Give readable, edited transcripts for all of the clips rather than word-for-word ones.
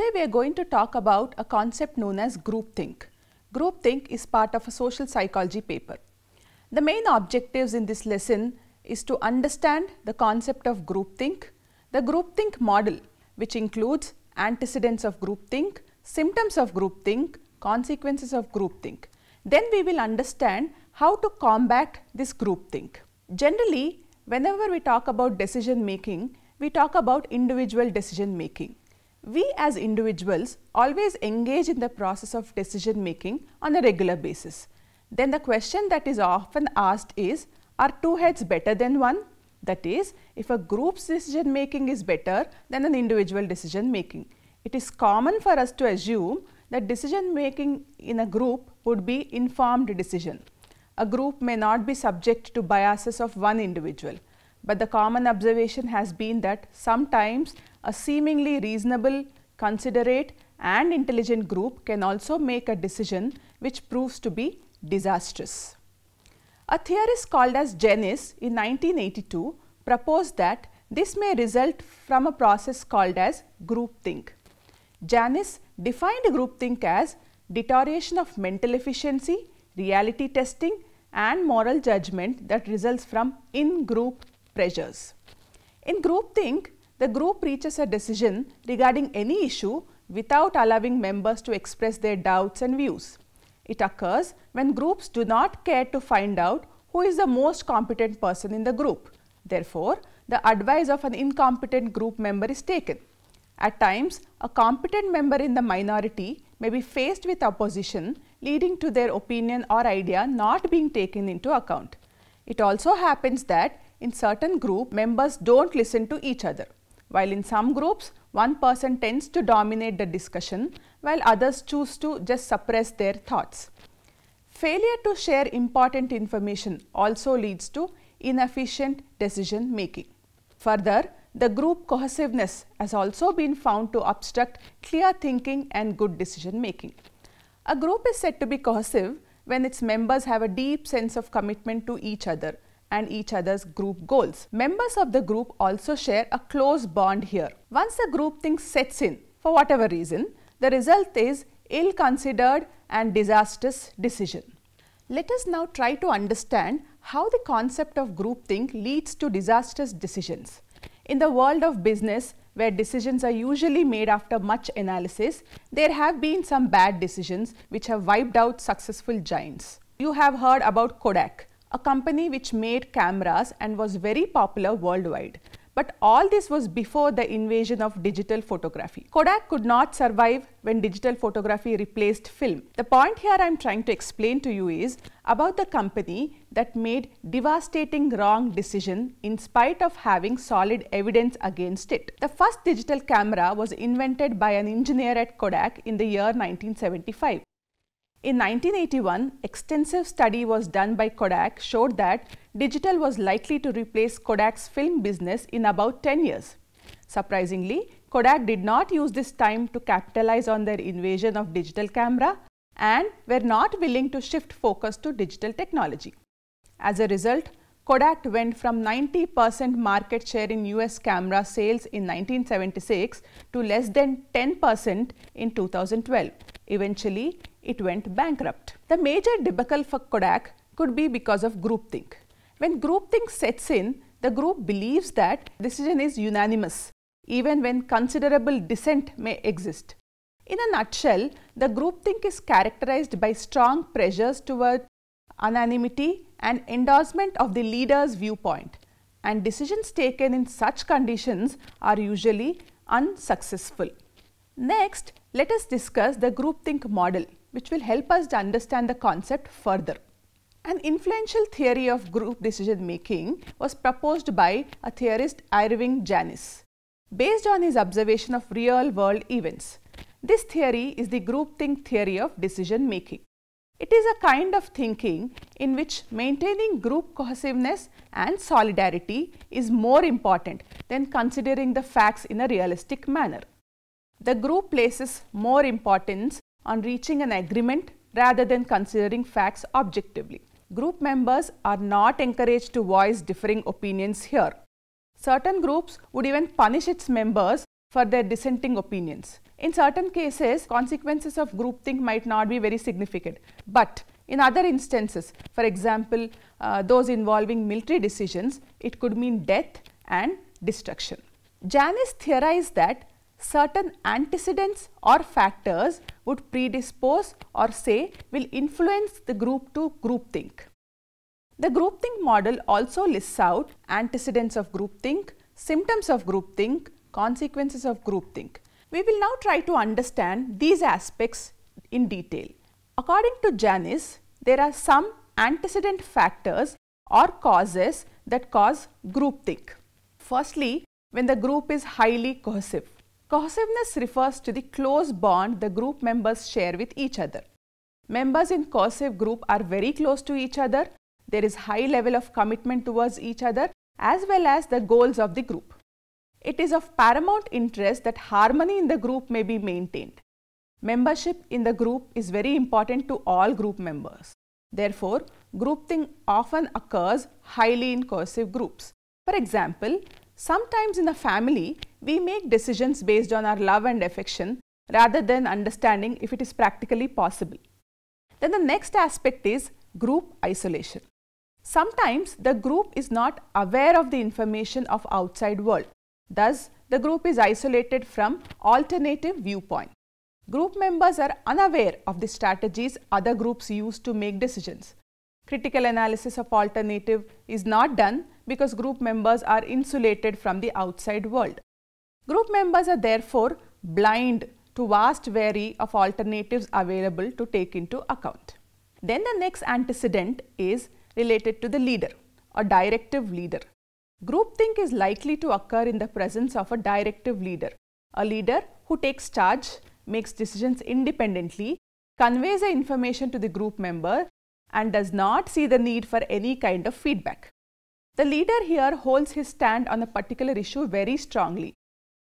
Today we are going to talk about a concept known as groupthink. Groupthink is part of a social psychology paper. The main objectives in this lesson is to understand the concept of groupthink, the groupthink model, which includes antecedents of groupthink, symptoms of groupthink, consequences of groupthink. Then we will understand how to combat this groupthink. Generally, whenever we talk about decision making, we talk about individual decision making. We as individuals always engage in the process of decision making on a regular basis. Then the question that is often asked is, are two heads better than one? That is, if a group's decision making is better than an individual decision making. It is common for us to assume that decision making in a group would be informed decision. A group may not be subject to biases of one individual, but the common observation has been that sometimes a seemingly reasonable, considerate and intelligent group can also make a decision which proves to be disastrous. A theorist called as Janis in 1982 proposed that this may result from a process called as groupthink. Janis defined groupthink as deterioration of mental efficiency, reality testing and moral judgment that results from in-group pressures. In groupthink, the group reaches a decision regarding any issue without allowing members to express their doubts and views. It occurs when groups do not care to find out who is the most competent person in the group. Therefore, the advice of an incompetent group member is taken. At times, a competent member in the minority may be faced with opposition, leading to their opinion or idea not being taken into account. It also happens that in certain group, members don't listen to each other, while in some groups, one person tends to dominate the discussion, while others choose to just suppress their thoughts. Failure to share important information also leads to inefficient decision making. Further, the group cohesiveness has also been found to obstruct clear thinking and good decision making. A group is said to be cohesive when its members have a deep sense of commitment to each other and each other's group goals. Members of the group also share a close bond here. Once the groupthink sets in, for whatever reason, the result is ill-considered and disastrous decision. Let us now try to understand how the concept of groupthink leads to disastrous decisions. In the world of business, where decisions are usually made after much analysis, there have been some bad decisions which have wiped out successful giants. You have heard about Kodak, a company which made cameras and was very popular worldwide. But all this was before the invasion of digital photography. Kodak could not survive when digital photography replaced film. The point here I am trying to explain to you is about the company that made devastating wrong decision in spite of having solid evidence against it. The first digital camera was invented by an engineer at Kodak in the year 1975. In 1981, extensive study was done by Kodak showed that digital was likely to replace Kodak's film business in about 10 years. Surprisingly, Kodak did not use this time to capitalize on their invasion of digital camera and were not willing to shift focus to digital technology. As a result, Kodak went from 90% market share in US camera sales in 1976 to less than 10% in 2012. Eventually, it went bankrupt. The major debacle for Kodak could be because of groupthink. When groupthink sets in, the group believes that decision is unanimous, even when considerable dissent may exist. In a nutshell, the groupthink is characterized by strong pressures toward anonymity and endorsement of the leader's viewpoint, and decisions taken in such conditions are usually unsuccessful. Next, let us discuss the groupthink model, which will help us to understand the concept further. An influential theory of group decision making was proposed by a theorist Irving Janis, based on his observation of real world events. This theory is the groupthink theory of decision making. It is a kind of thinking in which maintaining group cohesiveness and solidarity is more important than considering the facts in a realistic manner. The group places more importance on reaching an agreement rather than considering facts objectively. Group members are not encouraged to voice differing opinions here. Certain groups would even punish its members for their dissenting opinions. In certain cases, consequences of groupthink might not be very significant, but in other instances, for example, those involving military decisions, it could mean death and destruction. Janis theorized that certain antecedents or factors would predispose or say will influence the group to groupthink. The groupthink model also lists out antecedents of groupthink, symptoms of groupthink, consequences of groupthink. We will now try to understand these aspects in detail. According to Janis, there are some antecedent factors or causes that cause groupthink. Firstly, when the group is highly cohesive. Cohesiveness refers to the close bond the group members share with each other. Members in cohesive group are very close to each other. There is high level of commitment towards each other as well as the goals of the group. It is of paramount interest that harmony in the group may be maintained. Membership in the group is very important to all group members. Therefore, groupthink often occurs highly in cohesive groups. For example, sometimes in a family, we make decisions based on our love and affection rather than understanding if it is practically possible. Then the next aspect is group isolation. Sometimes the group is not aware of the information of outside world. Thus, the group is isolated from alternative viewpoint. Group members are unaware of the strategies other groups use to make decisions. Critical analysis of alternative is not done because group members are insulated from the outside world. Group members are therefore blind to vast array of alternatives available to take into account. Then the next antecedent is related to the leader or directive leader. Groupthink is likely to occur in the presence of a directive leader, a leader who takes charge, makes decisions independently, conveys the information to the group member and does not see the need for any kind of feedback. The leader here holds his stand on a particular issue very strongly.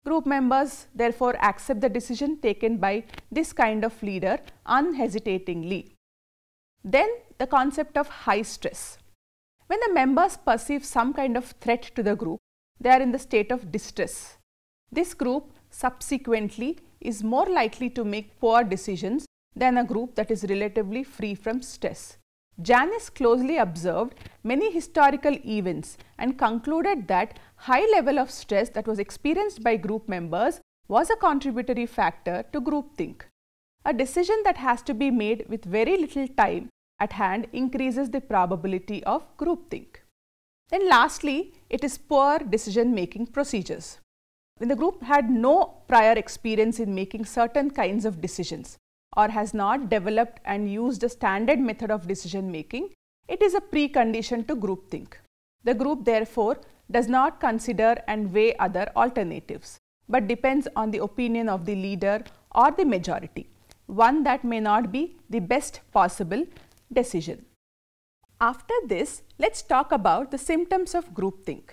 Group members therefore accept the decision taken by this kind of leader unhesitatingly. Then the concept of high stress. When the members perceive some kind of threat to the group, they are in the state of distress. This group subsequently is more likely to make poor decisions than a group that is relatively free from stress. Janis closely observed many historical events and concluded that high level of stress that was experienced by group members was a contributory factor to groupthink. A decision that has to be made with very little time at hand increases the probability of groupthink. Then lastly, it is poor decision-making procedures. When the group had no prior experience in making certain kinds of decisions or has not developed and used a standard method of decision-making, it is a precondition to groupthink. The group therefore does not consider and weigh other alternatives, but depends on the opinion of the leader or the majority, one that may not be the best possible decision. After this, let's talk about the symptoms of groupthink.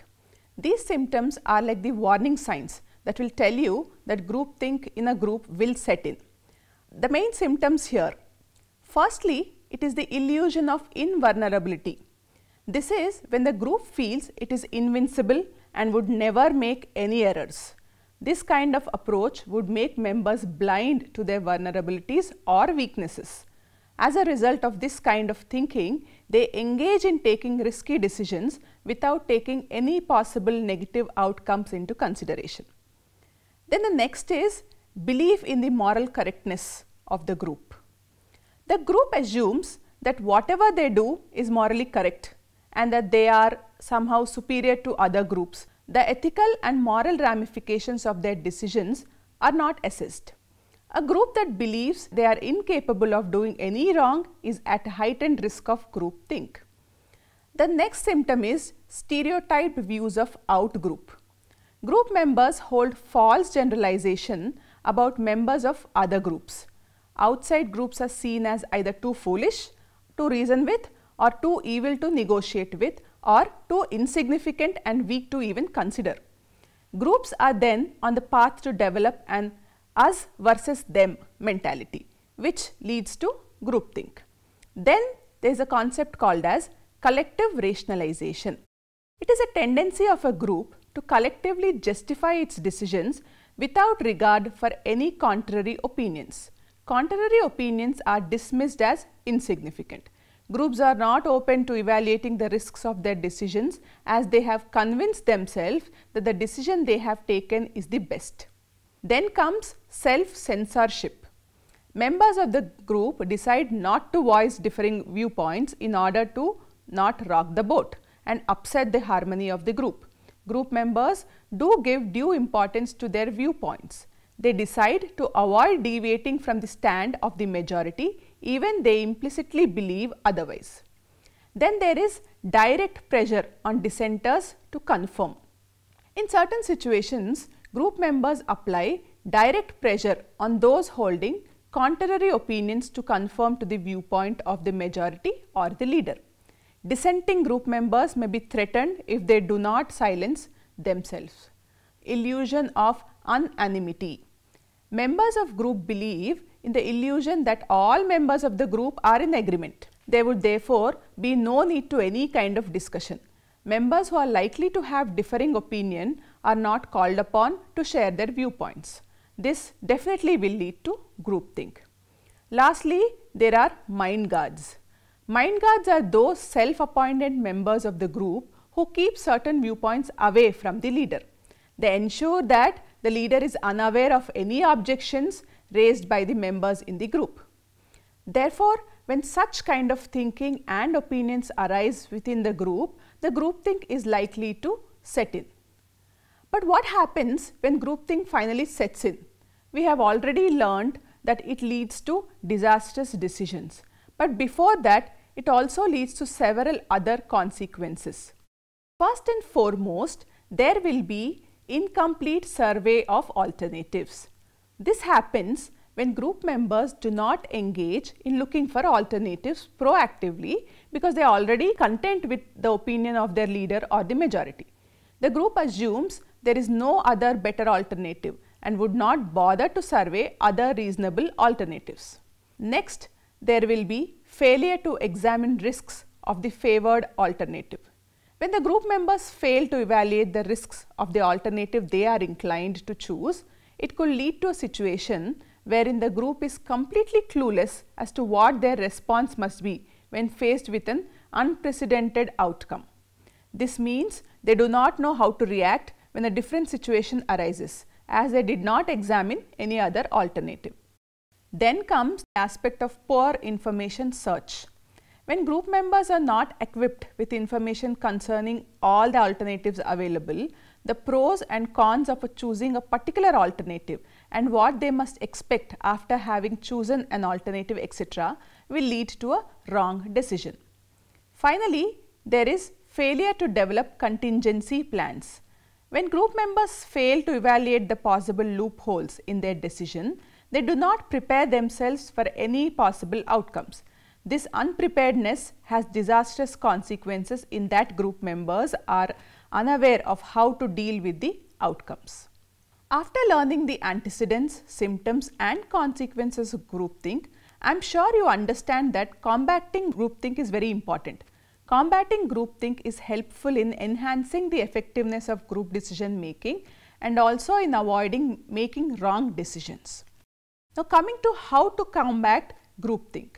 These symptoms are like the warning signs that will tell you that groupthink in a group will set in. The main symptoms here. Firstly, it is the illusion of invulnerability. This is when the group feels it is invincible and would never make any errors. This kind of approach would make members blind to their vulnerabilities or weaknesses. As a result of this kind of thinking, they engage in taking risky decisions without taking any possible negative outcomes into consideration. Then the next is belief in the moral correctness of the group. The group assumes that whatever they do is morally correct and that they are somehow superior to other groups. The ethical and moral ramifications of their decisions are not assessed. A group that believes they are incapable of doing any wrong is at heightened risk of groupthink. The next symptom is stereotyped views of outgroup. Group members hold false generalization about members of other groups. Outside groups are seen as either too foolish to reason with, or too evil to negotiate with, or too insignificant and weak to even consider. Groups are then on the path to develop an us versus them mentality, which leads to groupthink. Then there is a concept called as collective rationalization. It is a tendency of a group to collectively justify its decisions without regard for any contrary opinions. Contrary opinions are dismissed as insignificant. Groups are not open to evaluating the risks of their decisions as they have convinced themselves that the decision they have taken is the best. Then comes self-censorship. Members of the group decide not to voice differing viewpoints in order to not rock the boat and upset the harmony of the group. Group members do give due importance to their viewpoints. They decide to avoid deviating from the stand of the majority even they implicitly believe otherwise. Then there is direct pressure on dissenters to conform. In certain situations, group members apply direct pressure on those holding contrary opinions to conform to the viewpoint of the majority or the leader. Dissenting group members may be threatened if they do not silence themselves. Illusion of unanimity. Members of group believe in the illusion that all members of the group are in agreement. There would therefore be no need to any kind of discussion. Members who are likely to have differing opinion are not called upon to share their viewpoints. This definitely will lead to groupthink. Lastly, there are mind guards. Mind guards are those self-appointed members of the group who keep certain viewpoints away from the leader. They ensure that the leader is unaware of any objections raised by the members in the group. Therefore, when such kind of thinking and opinions arise within the groupthink is likely to set in. But what happens when groupthink finally sets in? We have already learned that it leads to disastrous decisions. But before that, it also leads to several other consequences. First and foremost, there will be incomplete survey of alternatives. This happens when group members do not engage in looking for alternatives proactively because they are already content with the opinion of their leader or the majority. The group assumes there is no other better alternative and would not bother to survey other reasonable alternatives. Next, there will be failure to examine risks of the favored alternative. When the group members fail to evaluate the risks of the alternative they are inclined to choose, it could lead to a situation wherein the group is completely clueless as to what their response must be when faced with an unprecedented outcome. This means they do not know how to react when a different situation arises, as they did not examine any other alternative. Then comes the aspect of poor information search. When group members are not equipped with information concerning all the alternatives available, the pros and cons of choosing a particular alternative and what they must expect after having chosen an alternative, etc., will lead to a wrong decision. Finally, there is failure to develop contingency plans. When group members fail to evaluate the possible loopholes in their decision, they do not prepare themselves for any possible outcomes. This unpreparedness has disastrous consequences in that group members are unaware of how to deal with the outcomes. After learning the antecedents, symptoms and consequences of groupthink, I am sure you understand that combating groupthink is very important. Combating groupthink is helpful in enhancing the effectiveness of group decision making and also in avoiding making wrong decisions. Now, coming to how to combat groupthink.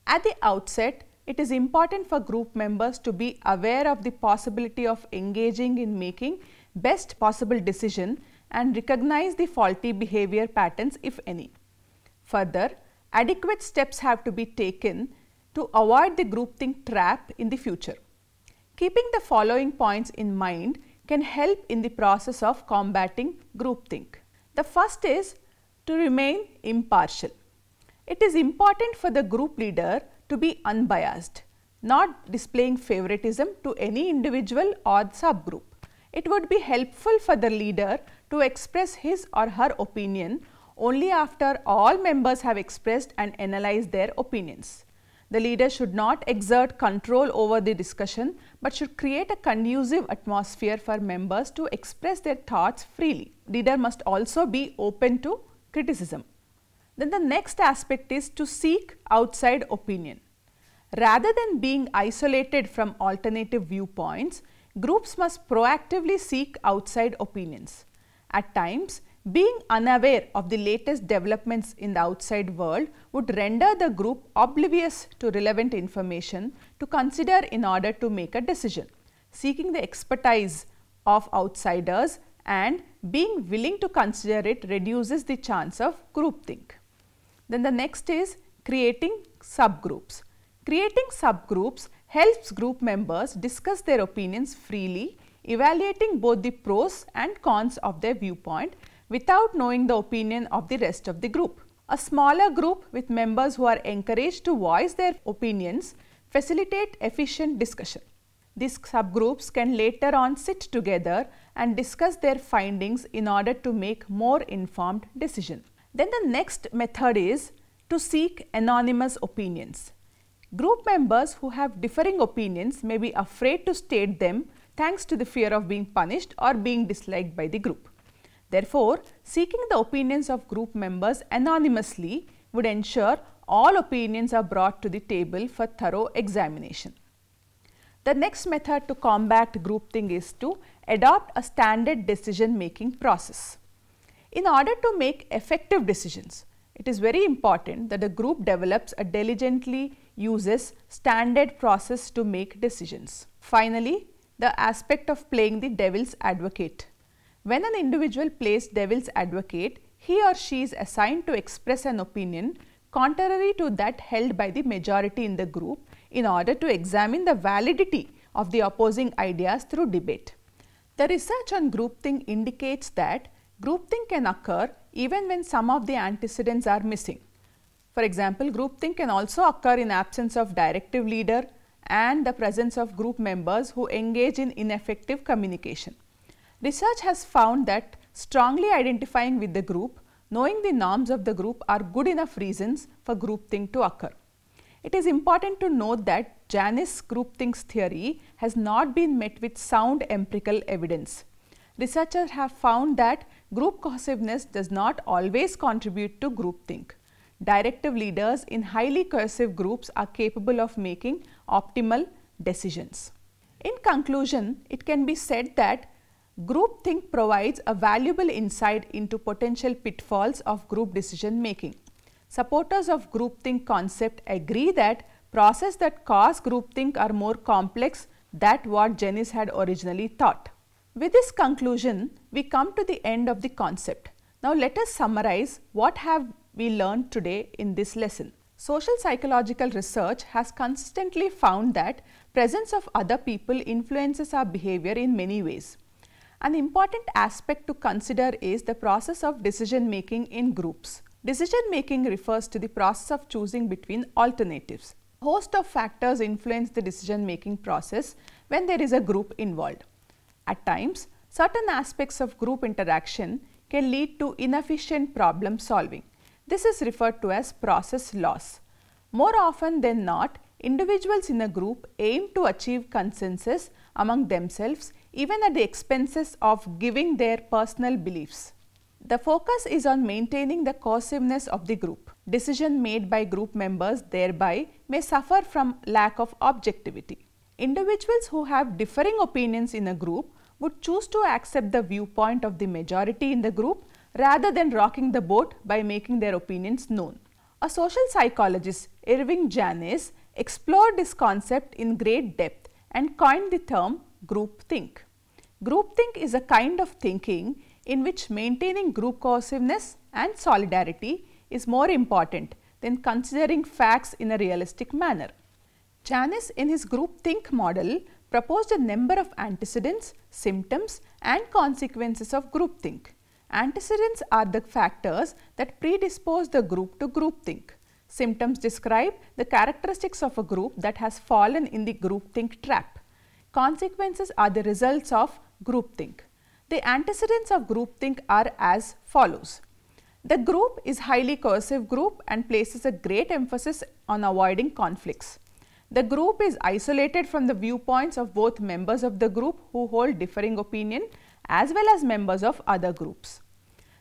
At the outset, it is important for group members to be aware of the possibility of engaging in making best possible decision and recognize the faulty behavior patterns, if any. Further, adequate steps have to be taken to avoid the groupthink trap in the future. Keeping the following points in mind can help in the process of combating groupthink. The first is to remain impartial. It is important for the group leader to be unbiased, not displaying favoritism to any individual or subgroup. It would be helpful for the leader to express his or her opinion only after all members have expressed and analyzed their opinions. The leader should not exert control over the discussion, but should create a conducive atmosphere for members to express their thoughts freely. Leader must also be open to criticism. Then the next aspect is to seek outside opinion. Rather than being isolated from alternative viewpoints, groups must proactively seek outside opinions. At times, Being unaware of the latest developments in the outside world would render the group oblivious to relevant information to consider in order to make a decision. Seeking the expertise of outsiders and being willing to consider it reduces the chance of groupthink. Then the next is creating subgroups. Creating subgroups helps group members discuss their opinions freely, evaluating both the pros and cons of their viewpoint without knowing the opinion of the rest of the group. A smaller group with members who are encouraged to voice their opinions facilitate efficient discussion. These subgroups can later on sit together and discuss their findings in order to make more informed decisions. Then the next method is to seek anonymous opinions. Group members who have differing opinions may be afraid to state them thanks to the fear of being punished or being disliked by the group. Therefore, seeking the opinions of group members anonymously would ensure all opinions are brought to the table for thorough examination. The next method to combat groupthink is to adopt a standard decision-making process. In order to make effective decisions, it is very important that the group develops a diligently uses standard process to make decisions. Finally, the aspect of playing the devil's advocate. When an individual plays devil's advocate, he or she is assigned to express an opinion contrary to that held by the majority in the group in order to examine the validity of the opposing ideas through debate. The research on groupthink indicates that groupthink can occur even when some of the antecedents are missing. For example, groupthink can also occur in absence of directive leader and the presence of group members who engage in ineffective communication. Research has found that strongly identifying with the group, knowing the norms of the group are good enough reasons for groupthink to occur. It is important to note that Janis' groupthink's theory has not been met with sound empirical evidence. Researchers have found that group cohesiveness does not always contribute to groupthink. Directive leaders in highly cohesive groups are capable of making optimal decisions. In conclusion, it can be said that groupthink provides a valuable insight into potential pitfalls of group decision making. Supporters of groupthink concept agree that processes that cause groupthink are more complex than what Janis had originally thought. With this conclusion, we come to the end of the concept. Now let us summarize what have we learned today in this lesson. Social psychological research has consistently found that presence of other people influences our behavior in many ways. An important aspect to consider is the process of decision making in groups. Decision making refers to the process of choosing between alternatives. A host of factors influence the decision making process when there is a group involved. At times, certain aspects of group interaction can lead to inefficient problem solving. This is referred to as process loss. More often than not, individuals in a group aim to achieve consensus among themselves even at the expenses of giving their personal beliefs. The focus is on maintaining the cohesiveness of the group. Decisions made by group members thereby may suffer from lack of objectivity. Individuals who have differing opinions in a group would choose to accept the viewpoint of the majority in the group rather than rocking the boat by making their opinions known. A social psychologist, Irving Janis, explored this concept in great depth and coined the term groupthink. Groupthink is a kind of thinking in which maintaining group cohesiveness and solidarity is more important than considering facts in a realistic manner. Janis, in his groupthink model, proposed a number of antecedents, symptoms, and consequences of groupthink. Antecedents are the factors that predispose the group to groupthink. Symptoms describe the characteristics of a group that has fallen in the groupthink trap. Consequences are the results of groupthink. The antecedents of groupthink are as follows. The group is highly cohesive group and places a great emphasis on avoiding conflicts. The group is isolated from the viewpoints of both members of the group who hold differing opinion as well as members of other groups.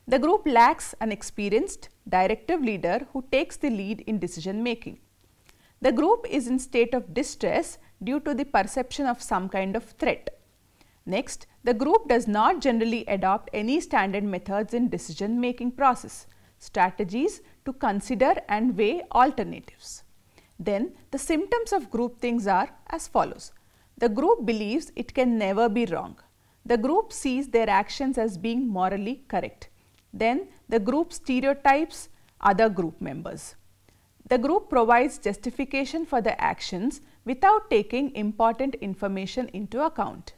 The group lacks an experienced directive leader who takes the lead in decision making. The group is in state of distress due to the perception of some kind of threat. Next, the group does not generally adopt any standard methods in decision making process, strategies to consider and weigh alternatives. Then, the symptoms of groupthink are as follows. The group believes it can never be wrong. The group sees their actions as being morally correct. Then, the group stereotypes other group members. The group provides justification for the actions without taking important information into account.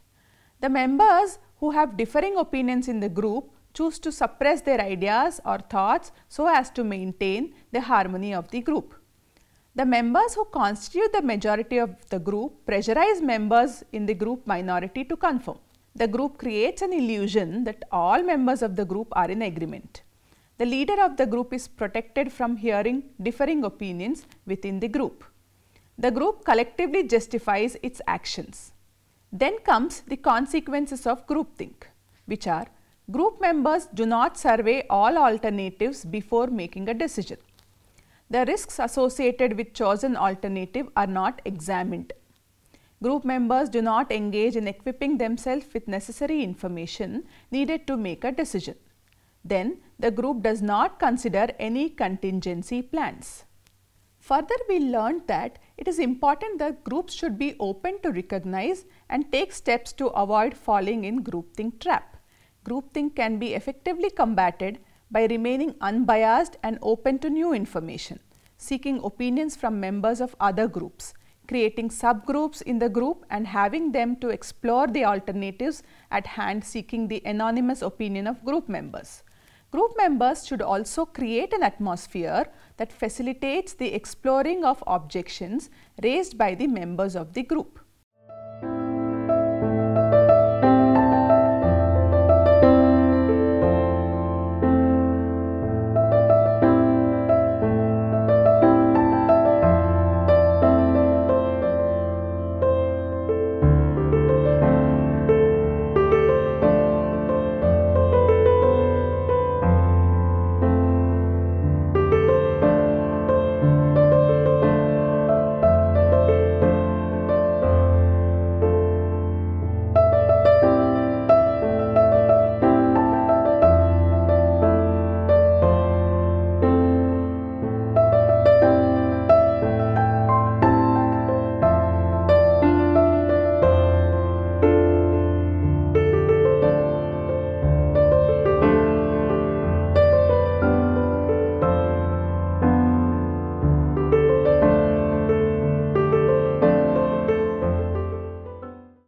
The members who have differing opinions in the group choose to suppress their ideas or thoughts so as to maintain the harmony of the group. The members who constitute the majority of the group pressurize members in the group minority to conform. The group creates an illusion that all members of the group are in agreement. The leader of the group is protected from hearing differing opinions within the group. The group collectively justifies its actions. Then comes the consequences of groupthink, which are: group members do not survey all alternatives before making a decision. The risks associated with chosen alternative are not examined. Group members do not engage in equipping themselves with necessary information needed to make a decision. Then, the group does not consider any contingency plans. Further, we learned that it is important that groups should be open to recognize and take steps to avoid falling in groupthink trap. Groupthink can be effectively combated by remaining unbiased and open to new information, seeking opinions from members of other groups, creating subgroups in the group and having them to explore the alternatives at hand, seeking the anonymous opinion of group members. Group members should also create an atmosphere that facilitates the exploring of objections raised by the members of the group.